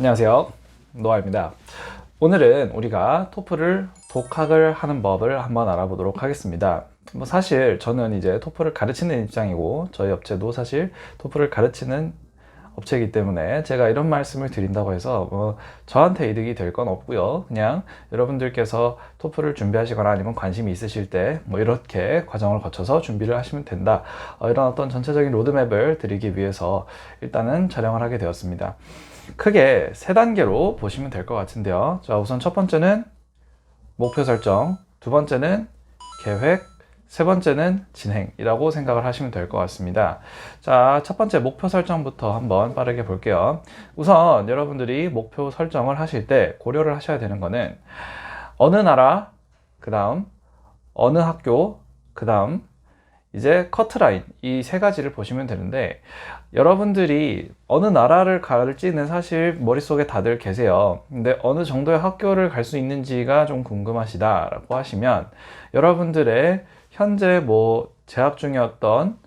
안녕하세요, 노아입니다. 오늘은 우리가 토플을 독학을 하는 법을 한번 알아보도록 하겠습니다. 사실 저는 이제 토플을 가르치는 입장이고 저희 업체도 사실 토플을 가르치는 업체이기 때문에 제가 이런 말씀을 드린다고 해서 저한테 이득이 될 건 없고요. 그냥 여러분들께서 토플을 준비하시거나 아니면 관심이 있으실 때 이렇게 과정을 거쳐서 준비를 하시면 된다, 이런 어떤 전체적인 로드맵을 드리기 위해서 일단은 촬영을 하게 되었습니다. 크게 세 단계로 보시면 될 것 같은데요. 자, 우선 첫 번째는 목표 설정, 두 번째는 계획, 세 번째는 진행이라고 생각을 하시면 될 것 같습니다. 자, 첫 번째 목표 설정부터 한번 빠르게 볼게요. 우선 여러분들이 목표 설정을 하실 때 고려를 하셔야 되는 거는 어느 나라, 그 다음 어느 학교, 그 다음 이제 커트라인, 이 세 가지를 보시면 되는데, 여러분들이 어느 나라를 갈지는 사실 머릿속에 다들 계세요. 근데 어느 정도의 학교를 갈 수 있는지가 좀 궁금하시다라고 하시면, 여러분들의 현재 재학 중이었던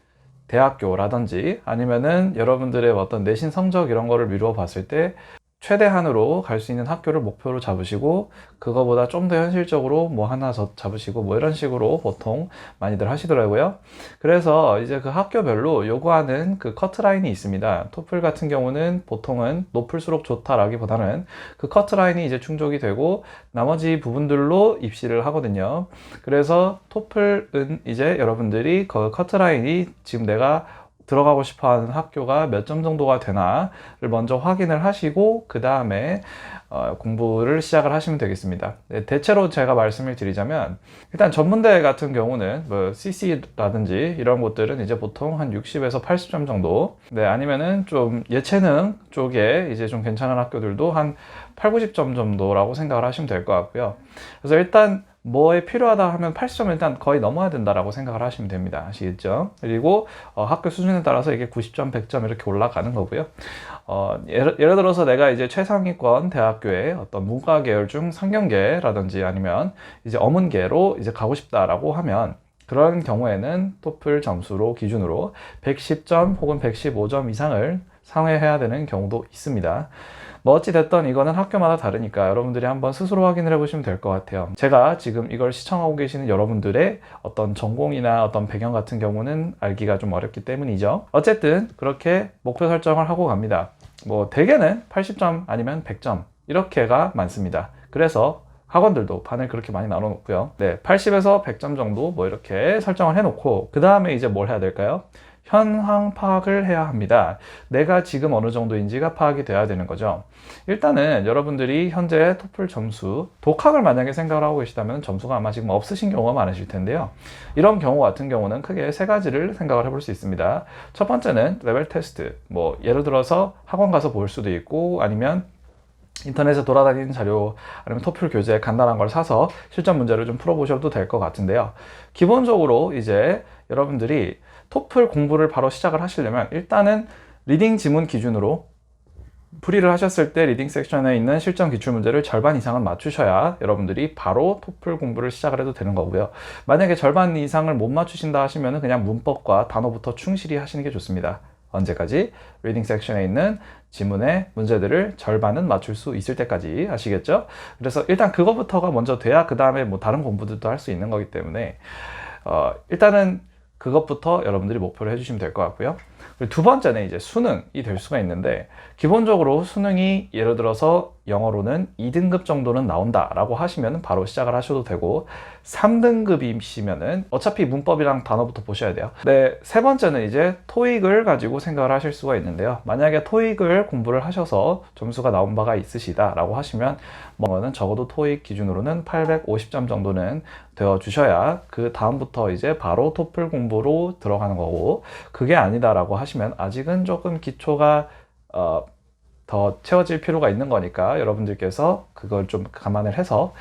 대학교라든지 아니면은 여러분들의 어떤 내신 성적 이런 거를 미루어 봤을 때 최대한으로 갈 수 있는 학교를 목표로 잡으시고, 그거보다 좀 더 현실적으로 하나 더 잡으시고 이런 식으로 보통 많이들 하시더라고요. 그래서 이제 그 학교별로 요구하는 그 커트라인이 있습니다. 토플 같은 경우는 보통은 높을수록 좋다라기보다는 그 커트라인이 이제 충족이 되고 나머지 부분들로 입시를 하거든요. 그래서 토플은 이제 여러분들이 그 커트라인이 지금 내가 들어가고 싶어 하는 학교가 몇 점 정도가 되나를 먼저 확인을 하시고 그 다음에 공부를 시작을 하시면 되겠습니다. 네, 대체로 제가 말씀을 드리자면 일단 전문대 같은 경우는 CC라든지 이런 곳들은 이제 보통 한 60에서 80점 정도, 네, 아니면은 좀 예체능 쪽에 이제 좀 괜찮은 학교들도 한 8, 90점 정도라고 생각을 하시면 될 것 같고요. 그래서 일단 뭐에 필요하다 하면 80점을 일단 거의 넘어야 된다라고 생각을 하시면 됩니다. 아시겠죠? 그리고 학교 수준에 따라서 이게 90점, 100점 이렇게 올라가는 거고요. 예를 들어서 내가 이제 최상위권 대학교에 어떤 문과 계열 중 상경계라든지 아니면 이제 어문계로 이제 가고 싶다라고 하면, 그런 경우에는 토플 점수로 기준으로 110점 혹은 115점 이상을 상회해야 되는 경우도 있습니다. 어찌됐든 이거는 학교마다 다르니까 여러분들이 한번 스스로 확인을 해보시면 될 것 같아요. 제가 지금 이걸 시청하고 계시는 여러분들의 어떤 전공이나 어떤 배경 같은 경우는 알기가 좀 어렵기 때문이죠. 어쨌든 그렇게 목표 설정을 하고 갑니다. 대개는 80점 아니면 100점 이렇게가 많습니다. 그래서 학원들도 반을 그렇게 많이 나눠 놓고요. 네, 80에서 100점 정도 이렇게 설정을 해 놓고 그 다음에 이제 뭘 해야 될까요? 현황 파악을 해야 합니다. 내가 지금 어느 정도인지가 파악이 돼야 되는 거죠. 일단은 여러분들이 현재 토플 점수, 독학을 만약에 생각을 하고 계시다면 점수가 아마 지금 없으신 경우가 많으실 텐데요. 이런 경우 같은 경우는 크게 세 가지를 생각을 해볼 수 있습니다. 첫 번째는 레벨 테스트. 예를 들어서 학원 가서 볼 수도 있고 아니면 인터넷에 돌아다니는 자료 아니면 토플 교재 간단한 걸 사서 실전 문제를 좀 풀어보셔도 될 것 같은데요. 기본적으로 이제 여러분들이 토플 공부를 바로 시작을 하시려면 일단은 리딩 지문 기준으로 풀이를 하셨을 때 리딩 섹션에 있는 실전 기출 문제를 절반 이상은 맞추셔야 여러분들이 바로 토플 공부를 시작을 해도 되는 거고요. 만약에 절반 이상을 못 맞추신다 하시면 그냥 문법과 단어부터 충실히 하시는 게 좋습니다. 언제까지? 리딩 섹션에 있는 지문의 문제들을 절반은 맞출 수 있을 때까지. 아시겠죠? 그래서 일단 그거부터가 먼저 돼야 그 다음에 다른 공부들도 할 수 있는 거기 때문에 일단은 그것부터 여러분들이 목표를 해주시면 될 것 같고요. 그리고 두 번째는 이제 수능이 될 수가 있는데, 기본적으로 수능이 예를 들어서 영어로는 2등급 정도는 나온다라고 하시면 바로 시작을 하셔도 되고, 3등급이시면은 어차피 문법이랑 단어부터 보셔야 돼요. 네, 세 번째는 이제 토익을 가지고 생각을 하실 수가 있는데요. 만약에 토익을 공부를 하셔서 점수가 나온 바가 있으시다라고 하시면 는 적어도 토익 기준으로는 850점 정도는 되어 주셔야 그 다음부터 이제 바로 토플 공부로 들어가는 거고, 그게 아니다라고 하시면 아직은 조금 기초가 더 채워질 필요가 있는 거니까 여러분들께서 그걸 좀 감안을 해서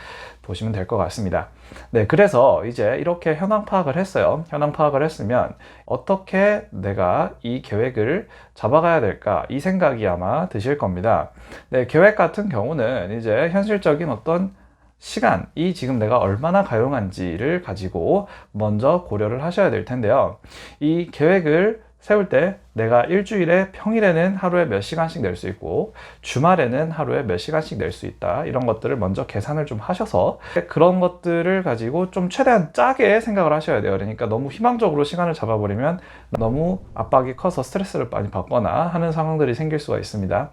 보시면 될 것 같습니다. 네, 그래서 이제 이렇게 현황 파악을 했어요. 현황 파악을 했으면 어떻게 내가 이 계획을 잡아가야 될까, 이 생각이 아마 드실 겁니다. 네, 계획 같은 경우는 이제 현실적인 어떤 시간이 지금 내가 얼마나 가용한지를 가지고 먼저 고려를 하셔야 될 텐데요. 이 계획을 세울 때 내가 일주일에 평일에는 하루에 몇 시간씩 낼 수 있고 주말에는 하루에 몇 시간씩 낼 수 있다. 이런 것들을 먼저 계산을 좀 하셔서 그런 것들을 가지고 좀 최대한 짜게 생각을 하셔야 돼요. 그러니까 너무 희망적으로 시간을 잡아버리면 너무 압박이 커서 스트레스를 많이 받거나 하는 상황들이 생길 수가 있습니다.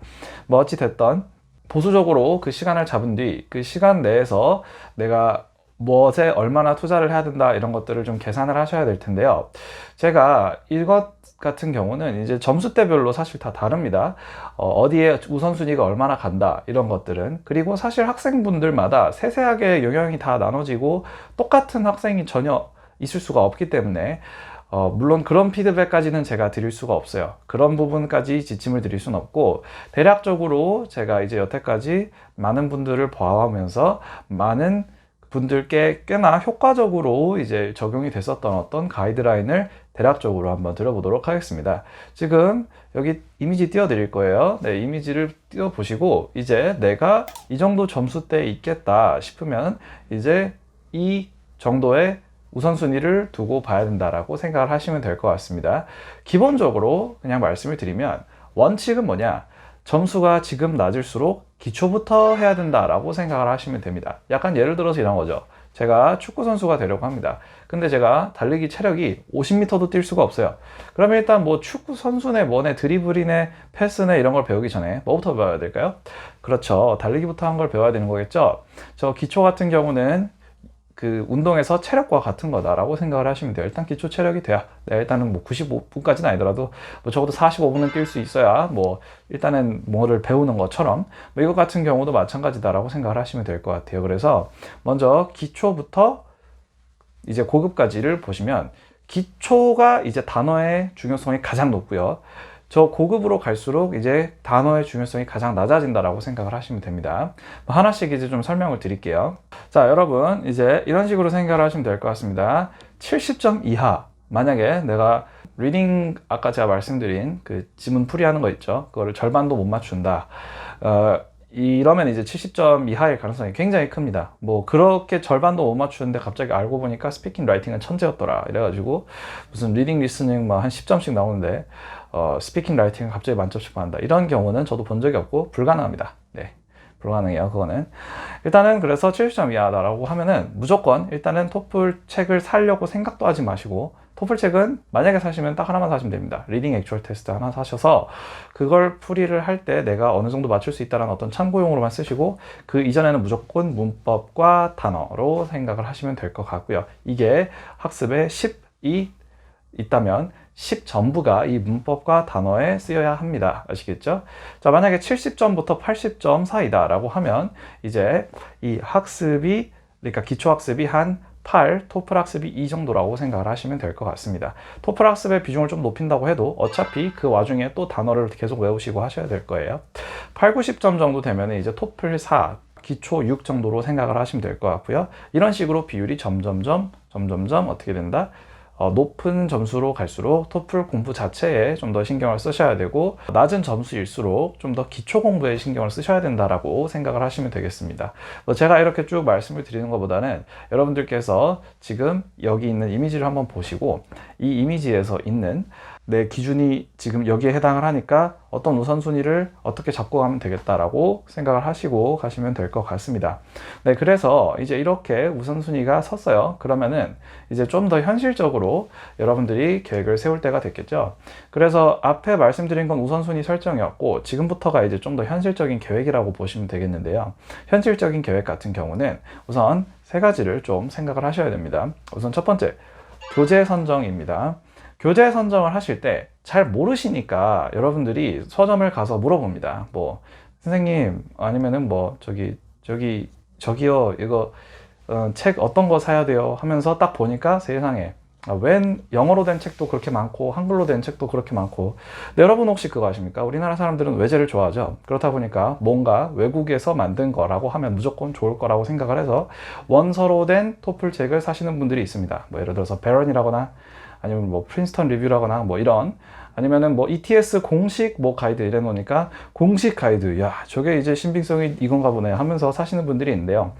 뭐 어찌됐든 보수적으로 그 시간을 잡은 뒤 그 시간 내에서 내가 무엇에 얼마나 투자를 해야 된다 이런 것들을 좀 계산을 하셔야 될 텐데요. 제가 이것 같은 경우는 이제 점수대별로 사실 다 다릅니다. 어디에 우선순위가 얼마나 간다 이런 것들은. 그리고 사실 학생분들마다 세세하게 영향이 다 나눠지고 똑같은 학생이 전혀 있을 수가 없기 때문에 물론 그런 피드백까지는 제가 드릴 수가 없어요. 그런 부분까지 지침을 드릴 수는 없고, 대략적으로 제가 이제 여태까지 많은 분들을 봐오면서 많은 분들께 꽤나 효과적으로 이제 적용이 됐었던 어떤 가이드라인을 대략적으로 한번 들어보도록 하겠습니다. 지금 여기 이미지 띄워 드릴 거예요. 네, 이미지를 띄워 보시고 이제 내가 이 정도 점수대에 있겠다 싶으면 이제 이 정도의 우선순위를 두고 봐야 된다라고 생각을 하시면 될 것 같습니다. 기본적으로 그냥 말씀을 드리면 원칙은 뭐냐? 점수가 지금 낮을수록 기초부터 해야 된다라고 생각을 하시면 됩니다. 약간 예를 들어서 이런 거죠. 제가 축구 선수가 되려고 합니다. 근데 제가 달리기 체력이 50m도 뛸 수가 없어요. 그러면 일단 뭐 축구 선수네 뭐네 드리블이네 패스네 이런 걸 배우기 전에 뭐부터 배워야 될까요? 그렇죠. 달리기부터 한 걸 배워야 되는 거겠죠. 저 기초 같은 경우는 그 운동에서 체력과 같은 거다라고 생각을 하시면 돼요. 일단 기초 체력이 돼야, 네, 일단은 뭐 95분까지는 아니더라도 뭐 적어도 45분은 뛸 수 있어야 뭐 일단은 뭐를 배우는 것처럼 뭐 이거 같은 경우도 마찬가지다라고 생각을 하시면 될 것 같아요. 그래서 먼저 기초부터 이제 고급까지를 보시면 기초가 이제 단어의 중요성이 가장 높고요. 저 고급으로 갈수록 이제 단어의 중요성이 가장 낮아진다라고 생각을 하시면 됩니다. 하나씩 이제 좀 설명을 드릴게요. 자, 여러분 이제 이런 식으로 생각을 하시면 될 것 같습니다. 70점 이하, 만약에 내가 리딩 아까 제가 말씀드린 그 지문 풀이하는 거 있죠. 그거를 절반도 못 맞춘다. 이러면 이제 70점 이하일 가능성이 굉장히 큽니다. 뭐 그렇게 절반도 못 맞추는데 갑자기 알고 보니까 스피킹 라이팅은 천재였더라 이래가지고 무슨 리딩 리스닝 막 한 10점씩 나오는데 스피킹 라이팅은 갑자기 만점씩 받는다, 이런 경우는 저도 본 적이 없고 불가능합니다. 네, 불가능해요. 그거는 일단은. 그래서 70점 이하다라고 하면은 무조건 일단은 토플 책을 사려고 생각도 하지 마시고, 토플 책은 만약에 사시면 딱 하나만 사시면 됩니다. 리딩 액추얼 테스트 하나 사셔서 그걸 풀이를 할 때 내가 어느 정도 맞출 수 있다는 어떤 참고용으로만 쓰시고, 그 이전에는 무조건 문법과 단어로 생각을 하시면 될 것 같고요. 이게 학습에 10이 있다면 10 전부가 이 문법과 단어에 쓰여야 합니다. 아시겠죠? 자, 만약에 70점부터 80점 사이다 라고 하면 이제 이 학습이, 그러니까 기초 학습이 한 8, 토플 학습이 2 정도라고 생각을 하시면 될 것 같습니다. 토플 학습의 비중을 좀 높인다고 해도 어차피 그 와중에 또 단어를 계속 외우시고 하셔야 될 거예요. 8, 90점 정도 되면 이제 토플 4, 기초 6 정도로 생각을 하시면 될 것 같고요. 이런 식으로 비율이 점점점 어떻게 된다? 높은 점수로 갈수록 토플 공부 자체에 좀 더 신경을 쓰셔야 되고, 낮은 점수일수록 좀 더 기초 공부에 신경을 쓰셔야 된다라고 생각을 하시면 되겠습니다. 제가 이렇게 쭉 말씀을 드리는 것보다는 여러분들께서 지금 여기 있는 이미지를 한번 보시고, 이 이미지에서 있는 내 기준이 지금 여기에 해당을 하니까 어떤 우선순위를 어떻게 잡고 가면 되겠다라고 생각을 하시고 가시면 될 것 같습니다. 네, 그래서 이제 이렇게 우선순위가 섰어요. 그러면은 이제 좀 더 현실적으로 여러분들이 계획을 세울 때가 됐겠죠. 그래서 앞에 말씀드린 건 우선순위 설정이었고, 지금부터가 이제 좀 더 현실적인 계획이라고 보시면 되겠는데요. 현실적인 계획 같은 경우는 우선 세 가지를 좀 생각을 하셔야 됩니다. 우선 첫 번째, 교재 선정입니다. 교재 선정을 하실 때 잘 모르시니까 여러분들이 서점을 가서 물어봅니다. 뭐 선생님, 아니면은 뭐 저기요 이거 책 어떤 거 사야 돼요 하면서 딱 보니까 세상에 웬 영어로 된 책도 그렇게 많고 한글로 된 책도 그렇게 많고. 근데 여러분 혹시 그거 아십니까? 우리나라 사람들은 외제를 좋아하죠. 그렇다 보니까 뭔가 외국에서 만든 거라고 하면 무조건 좋을 거라고 생각을 해서 원서로 된 토플 책을 사시는 분들이 있습니다. 뭐 예를 들어서 베런이라거나 아니면 뭐 프린스턴 리뷰라거나 뭐 이런, 아니면은 뭐 ETS 공식 뭐 가이드 이래 놓으니까 공식 가이드, 야 저게 이제 신빙성이 이건가 보네 하면서 사시는 분들이 있는데요.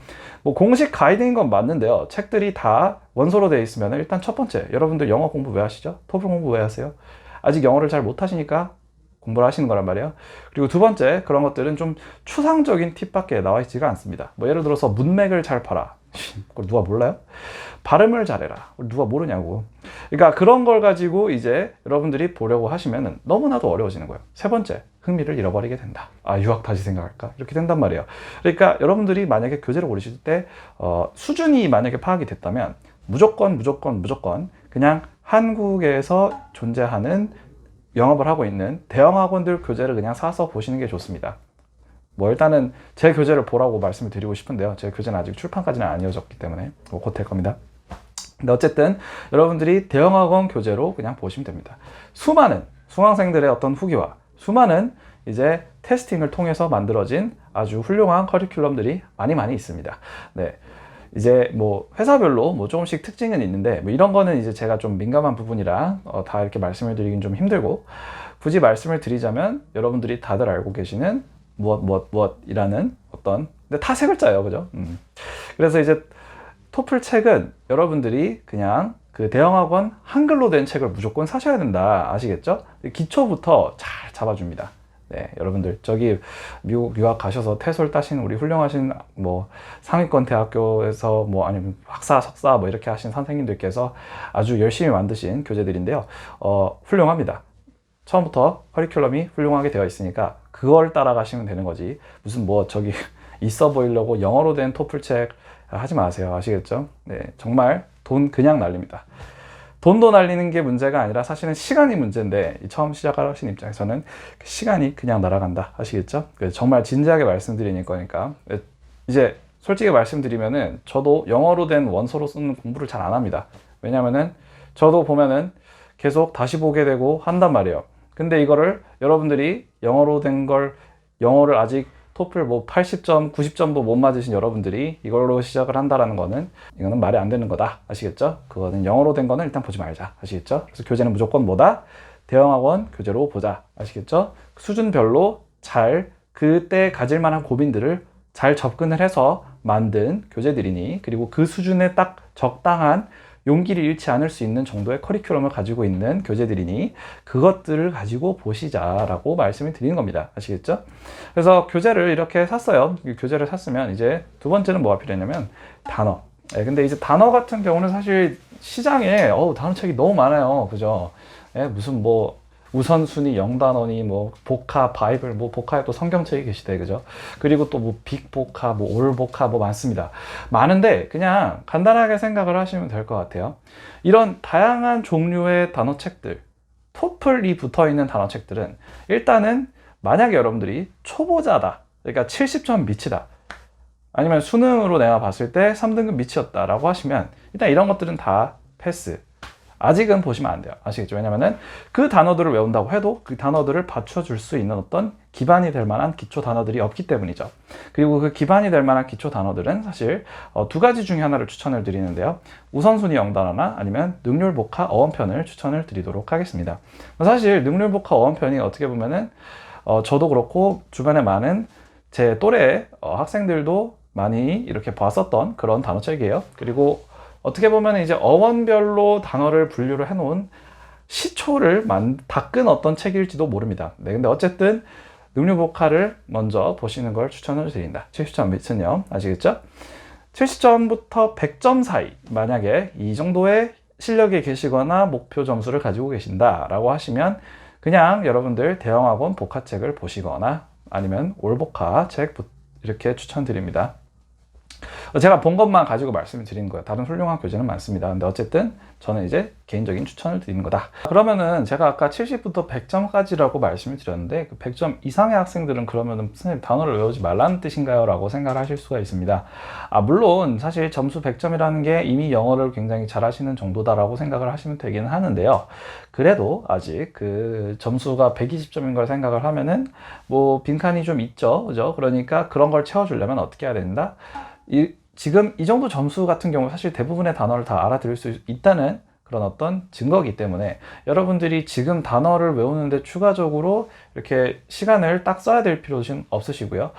뭐 공식 가이드인 건 맞는데요. 책들이 다 원서로 되어 있으면 일단 첫 번째, 여러분들 영어 공부 왜 하시죠? 토플 공부 왜 하세요? 아직 영어를 잘 못하시니까 공부를 하시는 거란 말이에요. 그리고 두 번째, 그런 것들은 좀 추상적인 팁밖에 나와 있지가 않습니다. 뭐 예를 들어서 문맥을 잘 봐라. 그걸 누가 몰라요? 발음을 잘해라. 그걸 누가 모르냐고. 그러니까 그런 걸 가지고 이제 여러분들이 보려고 하시면 너무나도 어려워지는 거예요. 세 번째, 흥미를 잃어버리게 된다. 아, 유학 다시 생각할까? 이렇게 된단 말이에요. 그러니까 여러분들이 만약에 교재를 고르실 때 수준이 만약에 파악이 됐다면 무조건 그냥 한국에서 존재하는 영업을 하고 있는 대형 학원들 교재를 그냥 사서 보시는 게 좋습니다. 뭐 일단은 제 교재를 보라고 말씀을 드리고 싶은데요. 제 교재는 아직 출판까지는 안 이어졌기 때문에 곧 될 겁니다. 근데 어쨌든 여러분들이 대형 학원 교재로 그냥 보시면 됩니다. 수많은 수강생들의 어떤 후기와 수많은 이제 테스팅을 통해서 만들어진 아주 훌륭한 커리큘럼들이 많이 있습니다. 네. 이제 뭐 회사별로 뭐 조금씩 특징은 있는데 뭐 이런 거는 이제 제가 좀 민감한 부분이라 다 이렇게 말씀을 드리긴 좀 힘들고, 굳이 말씀을 드리자면 여러분들이 다들 알고 계시는 무엇이라는 어떤, 근데 다 세 글자예요, 그죠? 그래서 이제 토플 책은 여러분들이 그냥 그 대형학원 한글로 된 책을 무조건 사셔야 된다, 아시겠죠? 기초부터 잘 잡아줍니다. 네, 여러분들 저기 미국 유학 가셔서 태솔 따신 우리 훌륭하신 뭐 상위권 대학교에서 뭐 아니면 학사, 석사 뭐 이렇게 하신 선생님들께서 아주 열심히 만드신 교재들인데요. 훌륭합니다. 처음부터 커리큘럼이 훌륭하게 되어 있으니까 그걸 따라가시면 되는 거지, 무슨 뭐 저기 있어 보이려고 영어로 된 토플 책 하지 마세요, 아시겠죠? 네, 정말 돈 그냥 날립니다. 돈도 날리는 게 문제가 아니라 사실은 시간이 문제인데, 처음 시작하신 입장에서는 시간이 그냥 날아간다, 아시겠죠? 정말 진지하게 말씀드리는 거니까. 이제 솔직히 말씀드리면은 저도 영어로 된 원서로 쓰는 공부를 잘 안 합니다. 왜냐면은 저도 보면은 계속 다시 보게 되고 한단 말이에요. 근데 이거를 여러분들이 영어로 된 걸, 영어를 아직 토플 뭐 80점, 90점도 못 맞으신 여러분들이 이걸로 시작을 한다라는 거는, 이거는 말이 안 되는 거다, 아시겠죠? 그거는 영어로 된 거는 일단 보지 말자, 아시겠죠? 그래서 교재는 무조건 뭐다? 대형학원 교재로 보자, 아시겠죠? 수준별로 잘 그때 가질 만한 고민들을 잘 접근을 해서 만든 교재들이니, 그리고 그 수준에 딱 적당한 용기를 잃지 않을 수 있는 정도의 커리큘럼을 가지고 있는 교재들이니 그것들을 가지고 보시자라고 말씀을 드리는 겁니다, 아시겠죠? 그래서 교재를 이렇게 샀어요. 교재를 샀으면 이제 두 번째는 뭐가 필요했냐면 단어. 근데 이제 단어 같은 경우는 사실 시장에 단어책이 너무 많아요, 그죠? 무슨 뭐 우선순위, 영단원이 뭐 복화, 바이블, 뭐 복화에 또 성경책이 계시대, 그죠? 그리고 또 뭐 빅복화, 뭐 올복화, 뭐 많습니다. 많은데 그냥 간단하게 생각을 하시면 될 것 같아요. 이런 다양한 종류의 단어책들, 토플이 붙어 있는 단어책들은 일단은 만약에 여러분들이 초보자다, 그러니까 70점 미치다, 아니면 수능으로 내가 봤을 때 3등급 미치였다 라고 하시면 일단 이런 것들은 다 패스. 아직은 보시면 안 돼요, 아시겠죠? 왜냐면은 그 단어들을 외운다고 해도 그 단어들을 받쳐줄 수 있는 어떤 기반이 될 만한 기초 단어들이 없기 때문이죠. 그리고 그 기반이 될 만한 기초 단어들은 사실 두 가지 중에 하나를 추천을 드리는데요. 우선순위 영단어나 아니면 능률복화 어원편을 추천을 드리도록 하겠습니다. 사실 능률복화 어원편이 어떻게 보면은 저도 그렇고 주변에 많은 제 또래 학생들도 많이 이렇게 봤었던 그런 단어책이에요. 그리고 어떻게 보면 이제 어원별로 단어를 분류를 해놓은 시초를 닦은 어떤 책일지도 모릅니다. 네, 근데 어쨌든 능률복화를 먼저 보시는 걸 추천을 드린다. 70점 밑은요, 아시겠죠? 70점부터 100점 사이, 만약에 이 정도의 실력이 계시거나 목표 점수를 가지고 계신다라고 하시면 그냥 여러분들 대형학원 복화책을 보시거나 아니면 올복화 책 이렇게 추천드립니다. 제가 본 것만 가지고 말씀을 드리는 거예요. 다른 훌륭한 교재는 많습니다. 근데 어쨌든 저는 이제 개인적인 추천을 드리는 거다. 그러면은 제가 아까 70부터 100점까지라고 말씀을 드렸는데 그 100점 이상의 학생들은 그러면은 선생님 단어를 외우지 말라는 뜻인가요? 라고 생각을 하실 수가 있습니다. 물론 사실 점수 100점이라는 게 이미 영어를 굉장히 잘하시는 정도다라고 생각을 하시면 되기는 하는데요. 그래도 아직 그 점수가 120점인 걸 생각을 하면은 뭐 빈칸이 좀 있죠, 그죠? 그러니까 그런 걸 채워주려면 어떻게 해야 된다? 지금 이 정도 점수 같은 경우 사실 대부분의 단어를 다 알아들을 수 있다는 그런 어떤 증거이기 때문에 여러분들이 지금 단어를 외우는데 추가적으로 이렇게 시간을 딱 써야 될 필요는 없으시고요.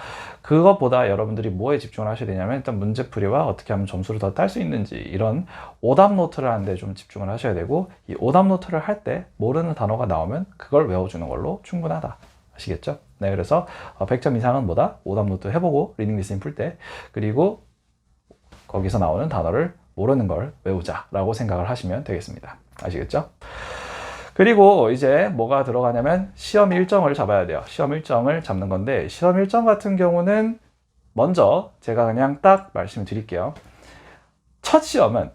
그것보다 여러분들이 뭐에 집중을 하셔야 되냐면 일단 문제풀이와 어떻게 하면 점수를 더 딸 수 있는지 이런 오답 노트를 하는데 좀 집중을 하셔야 되고, 이 오답 노트를 할 때 모르는 단어가 나오면 그걸 외워주는 걸로 충분하다. 아시겠죠? 네, 그래서 100점 이상은 뭐다? 오답 노트 해보고 리딩 리스닝 풀 때, 그리고 거기서 나오는 단어를 모르는 걸 외우자라고 생각을 하시면 되겠습니다. 아시겠죠? 그리고 이제 뭐가 들어가냐면 시험 일정을 잡아야 돼요. 시험 일정을 잡는 건데, 시험 일정 같은 경우는 먼저 제가 그냥 딱 말씀드릴게요. 첫 시험은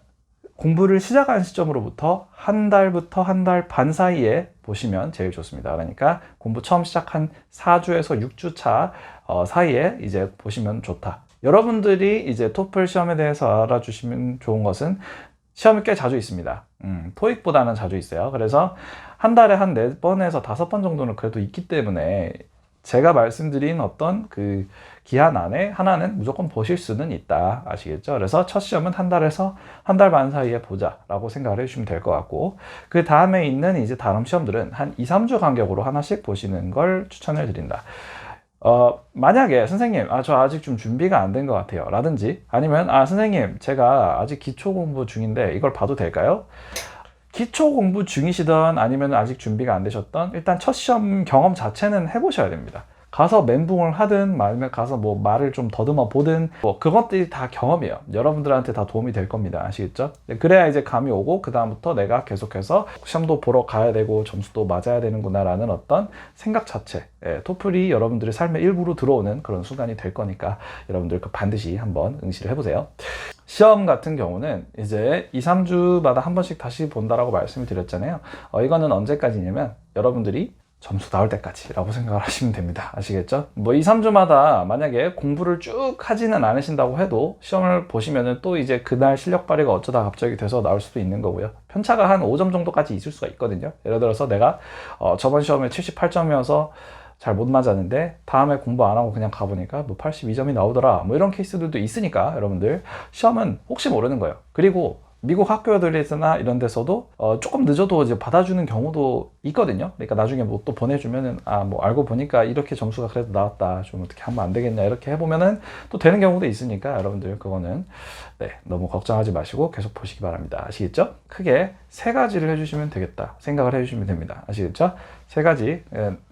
공부를 시작한 시점으로부터 한 달부터 한 달 반 사이에 보시면 제일 좋습니다. 그러니까 공부 처음 시작한 4주에서 6주 차 사이에 이제 보시면 좋다. 여러분들이 이제 토플 시험에 대해서 알아주시면 좋은 것은 시험이 꽤 자주 있습니다. 토익보다는 자주 있어요. 그래서 한 달에 한 4번에서 5번 정도는 그래도 있기 때문에 제가 말씀드린 어떤 그 기한 안에 하나는 무조건 보실 수는 있다. 아시겠죠? 그래서 첫 시험은 한 달에서 한 달 반 사이에 보자 라고 생각을 해주시면 될 것 같고, 그 다음에 있는 이제 다른 시험들은 한 2, 3주 간격으로 하나씩 보시는 걸 추천을 드린다. 만약에 선생님, 저 아직 좀 준비가 안 된 것 같아요 라든지, 아니면 선생님 제가 아직 기초 공부 중인데 이걸 봐도 될까요? 기초 공부 중이시던 아니면 아직 준비가 안 되셨던, 일단 첫 시험 경험 자체는 해보셔야 됩니다. 가서 멘붕을 하든 아니면 가서 뭐 말을 좀 더듬어 보든 뭐 그것들이 다 경험이에요. 여러분들한테 다 도움이 될 겁니다. 아시겠죠? 그래야 이제 감이 오고 그 다음부터 내가 계속해서 시험도 보러 가야 되고 점수도 맞아야 되는구나 라는 어떤 생각 자체, 토플이 여러분들의 삶의 일부로 들어오는 그런 순간이 될 거니까 여러분들 반드시 한번 응시를 해보세요. 시험 같은 경우는 이제 2, 3주마다 한 번씩 다시 본다라고 말씀을 드렸잖아요. 이거는 언제까지냐면 여러분들이 점수 나올 때까지 라고 생각을 하시면 됩니다. 아시겠죠? 뭐 2, 3주마다 만약에 공부를 쭉 하지는 않으신다고 해도 시험을 보시면은 또 이제 그날 실력 발휘가 어쩌다 갑자기 돼서 나올 수도 있는 거고요. 편차가 한 5점 정도까지 있을 수가 있거든요. 예를 들어서 내가 저번 시험에 78점이어서 잘 못 맞았는데 다음에 공부 안 하고 그냥 가보니까 뭐 82점이 나오더라, 뭐 이런 케이스들도 있으니까 여러분들 시험은 혹시 모르는 거예요. 그리고 미국 학교들에서나 이런 데서도 조금 늦어도 이제 받아주는 경우도 있거든요. 그러니까 나중에 뭐 또 보내주면은 뭐 알고 보니까 이렇게 점수가 그래도 나왔다, 좀 어떻게 하면 안 되겠냐 이렇게 해보면은 또 되는 경우도 있으니까 여러분들 그거는 너무 걱정하지 마시고 계속 보시기 바랍니다. 아시겠죠? 크게 3가지를 해주시면 되겠다 생각을 해주시면 됩니다. 아시겠죠? 3가지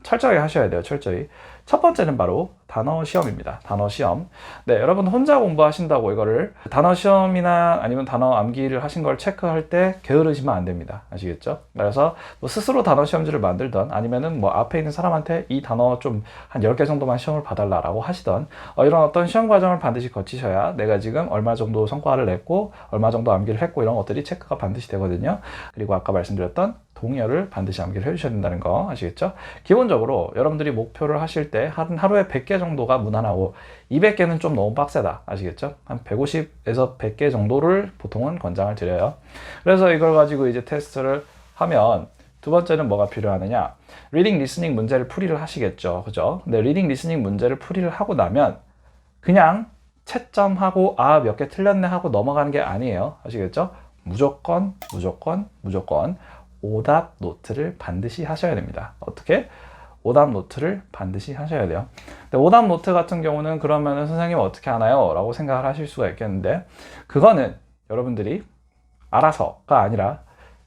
철저히 하셔야 돼요. 철저히. 첫 번째는 바로 단어 시험입니다. 단어 시험. 여러분 혼자 공부하신다고 이거를 단어 시험이나 아니면 단어 암기를 하신 걸 체크할 때 게으르시면 안 됩니다. 아시겠죠? 그래서 뭐 스스로 단어 시험지를 만들던 아니면은 뭐 앞에 있는 사람한테 이 단어 좀 한 10개 정도만 시험을 봐달라고 하시던 이런 어떤 시험 과정을 반드시 거치셔야 내가 지금 얼마 정도 성과를 냈고 얼마 정도 암기를 했고 이런 것들이 체크가 반드시 되거든요. 그리고 아까 말씀드렸던 동의어를 반드시 암기를 해주셔야 된다는 거 아시겠죠? 기본적으로 여러분들이 목표를 하실 때 하루에 100개 정도가 무난하고 200개는 좀 너무 빡세다. 아시겠죠? 한 150에서 100개 정도를 보통은 권장을 드려요. 그래서 이걸 가지고 이제 테스트를 하면 두 번째는 뭐가 필요하느냐? 리딩 리스닝 문제를 풀이를 하시겠죠. 그죠? 근데 리딩 리스닝 문제를 풀이를 하고 나면 그냥 채점하고 몇 개 틀렸네 하고 넘어가는 게 아니에요. 아시겠죠? 무조건 오답 노트를 반드시 하셔야 됩니다. 어떻게? 오답 노트를 반드시 하셔야 돼요. 근데 오답 노트 같은 경우는 그러면은 선생님 어떻게 하나요? 라고 생각을 하실 수가 있겠는데, 그거는 여러분들이 알아서가 아니라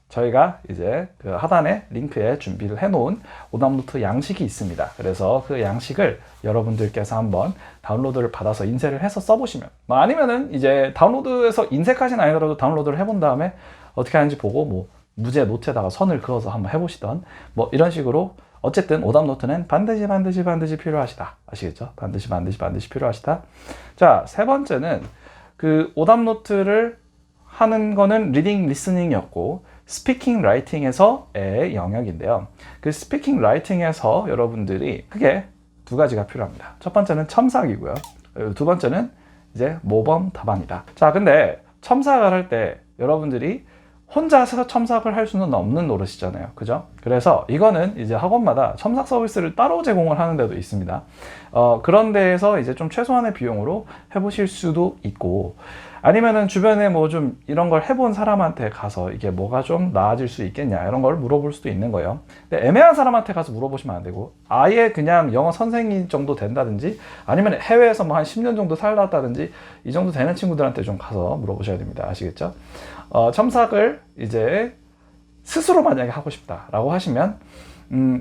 저희가 이제 그 하단에 링크에 준비를 해놓은 오답 노트 양식이 있습니다. 그래서 그 양식을 여러분들께서 한번 다운로드를 받아서 인쇄를 해서 써보시면, 아니면은 이제 다운로드해서 인쇄까지는 아니더라도 다운로드를 해본 다음에 어떻게 하는지 보고 뭐 무제 노트에다가 선을 그어서 한번 해보시던 뭐 이런 식으로, 어쨌든 오답 노트는 반드시 필요하시다. 아시겠죠? 반드시 필요하시다. 자, 3번째는 그 오답 노트를 하는 거는 리딩 리스닝이었고, 스피킹 라이팅에서의 영역인데요. 그 스피킹 라이팅에서 여러분들이 크게 2가지가 필요합니다. 첫 번째는 첨삭이고요. 두 번째는 이제 모범 답안이다. 자, 근데 첨삭을 할 때 여러분들이 혼자서 첨삭을 할 수는 없는 노릇이잖아요. 그죠? 그래서 이거는 이제 학원마다 첨삭 서비스를 따로 제공을 하는 데도 있습니다. 그런 데에서 이제 좀 최소한의 비용으로 해보실 수도 있고, 아니면은 주변에 뭐 좀 이런 걸 해본 사람한테 가서 이게 뭐가 좀 나아질 수 있겠냐 이런 걸 물어볼 수도 있는 거예요. 근데 애매한 사람한테 가서 물어보시면 안 되고, 아예 그냥 영어 선생님 정도 된다든지 아니면 해외에서 뭐 한 10년 정도 살았다든지 이 정도 되는 친구들한테 좀 가서 물어보셔야 됩니다. 아시겠죠? 첨삭을 이제 스스로 만약에 하고 싶다라고 하시면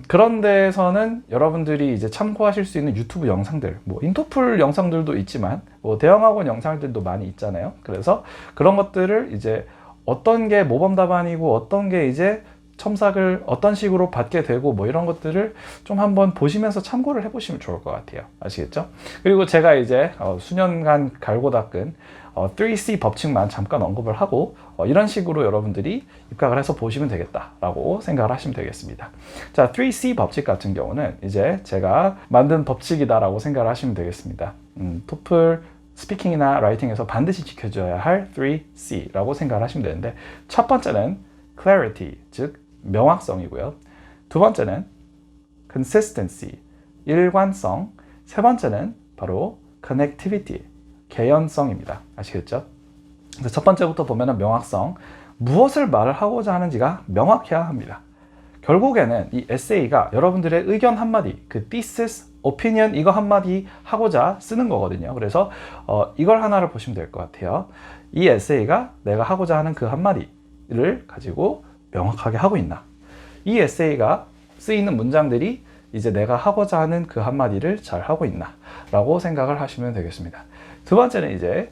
그런 데에서는 여러분들이 이제 참고하실 수 있는 유튜브 영상들, 뭐 인토플 영상들도 있지만 뭐 대형학원 영상들도 많이 있잖아요. 그래서 그런 것들을 이제 어떤 게 모범 답안이고 어떤 게 이제 첨삭을 어떤 식으로 받게 되고 뭐 이런 것들을 좀 한번 보시면서 참고를 해보시면 좋을 것 같아요. 아시겠죠? 그리고 제가 이제 수년간 갈고 닦은 3C 법칙만 잠깐 언급을 하고 이런 식으로 여러분들이 입각을 해서 보시면 되겠다라고 생각을 하시면 되겠습니다. 자, 3C 법칙 같은 경우는 이제 제가 만든 법칙이다라고 생각을 하시면 되겠습니다. 토플 스피킹이나 라이팅에서 반드시 지켜줘야 할 3C라고 생각을 하시면 되는데, 첫 번째는 clarity, 즉 명확성이고요. 두 번째는 consistency, 일관성. 세 번째는 바로 connectivity, 개연성입니다. 아시겠죠? 그래서 첫 번째부터 보면은 명확성, 무엇을 말을 하고자 하는지가 명확해야 합니다. 결국에는 이 에세이가 여러분들의 의견 한마디, 그 thesis, opinion 이거 한마디 하고자 쓰는 거거든요. 그래서 이걸 하나를 보시면 될 것 같아요. 이 에세이가 내가 하고자 하는 그 한마디를 가지고 명확하게 하고 있나? 이 에세이가 쓰이는 문장들이 이제 내가 하고자 하는 그 한마디를 잘 하고 있나? 라고 생각을 하시면 되겠습니다. 두 번째는 이제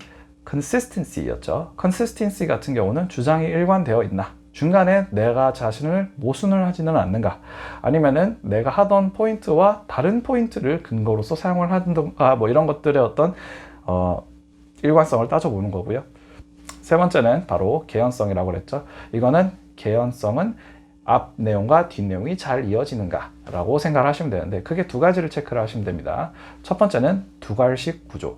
consistency였죠. consistency 같은 경우는 주장이 일관되어 있나? 중간에 내가 자신을 모순을 하지는 않는가? 아니면은 내가 하던 포인트와 다른 포인트를 근거로서 사용을 하든가 뭐 이런 것들의 어떤 일관성을 따져보는 거고요. 세 번째는 바로 개연성이라고 그랬죠. 이거는 개연성은 앞 내용과 뒷 내용이 잘 이어지는가 라고 생각을 하시면 되는데, 크게 두 가지를 체크를 하시면 됩니다. 첫 번째는 두괄식 구조.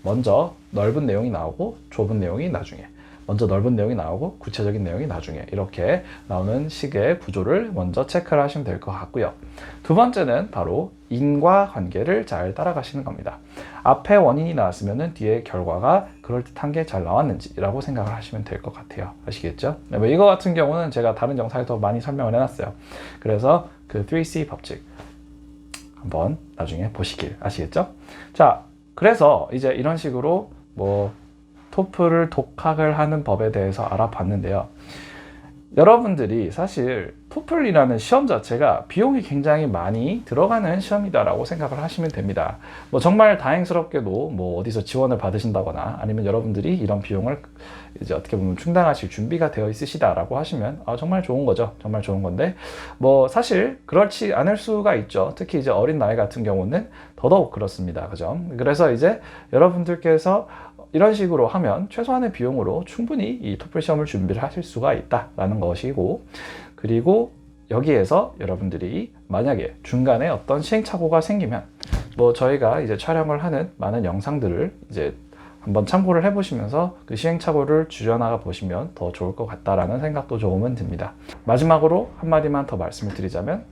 먼저 넓은 내용이 나오고 좁은 내용이 나중에, 먼저 넓은 내용이 나오고 구체적인 내용이 나중에, 이렇게 나오는 식의 구조를 먼저 체크를 하시면 될 것 같고요. 두 번째는 바로 인과관계를 잘 따라가시는 겁니다. 앞에 원인이 나왔으면 뒤에 결과가 그럴듯한 게 잘 나왔는지라고 생각을 하시면 될 것 같아요. 아시겠죠? 이거 같은 경우는 제가 다른 영상에서 많이 설명을 해놨어요. 그래서 그 3C 법칙 한번 나중에 보시길. 아시겠죠? 자, 그래서 이제 이런 식으로 뭐 토플을 독학을 하는 법에 대해서 알아봤는데요. 여러분들이 사실 토플이라는 시험 자체가 비용이 굉장히 많이 들어가는 시험이다라고 생각을 하시면 됩니다. 뭐 정말 다행스럽게도 뭐 어디서 지원을 받으신다거나 아니면 여러분들이 이런 비용을 이제 어떻게 보면 충당하실 준비가 되어 있으시다라고 하시면 정말 좋은 거죠. 정말 좋은 건데, 뭐 사실 그렇지 않을 수가 있죠. 특히 이제 어린 나이 같은 경우는 더더욱 그렇습니다. 그죠? 그래서 이제 여러분들께서 이런 식으로 하면 최소한의 비용으로 충분히 이 토플 시험을 준비를 하실 수가 있다라는 것이고, 그리고 여기에서 여러분들이 만약에 중간에 어떤 시행착오가 생기면 뭐 저희가 이제 촬영을 하는 많은 영상들을 이제 한번 참고를 해보시면서 그 시행착오를 줄여나가 보시면 더 좋을 것 같다라는 생각도 조금은 듭니다. 마지막으로 한마디만 더 말씀을 드리자면,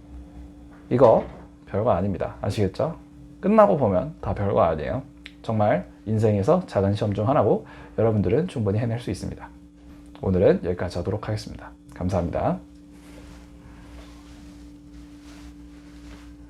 이거 별거 아닙니다. 아시겠죠? 끝나고 보면 다 별거 아니에요. 정말 인생에서 작은 시험 중 하나고 여러분들은 충분히 해낼 수 있습니다. 오늘은 여기까지 하도록 하겠습니다. 감사합니다.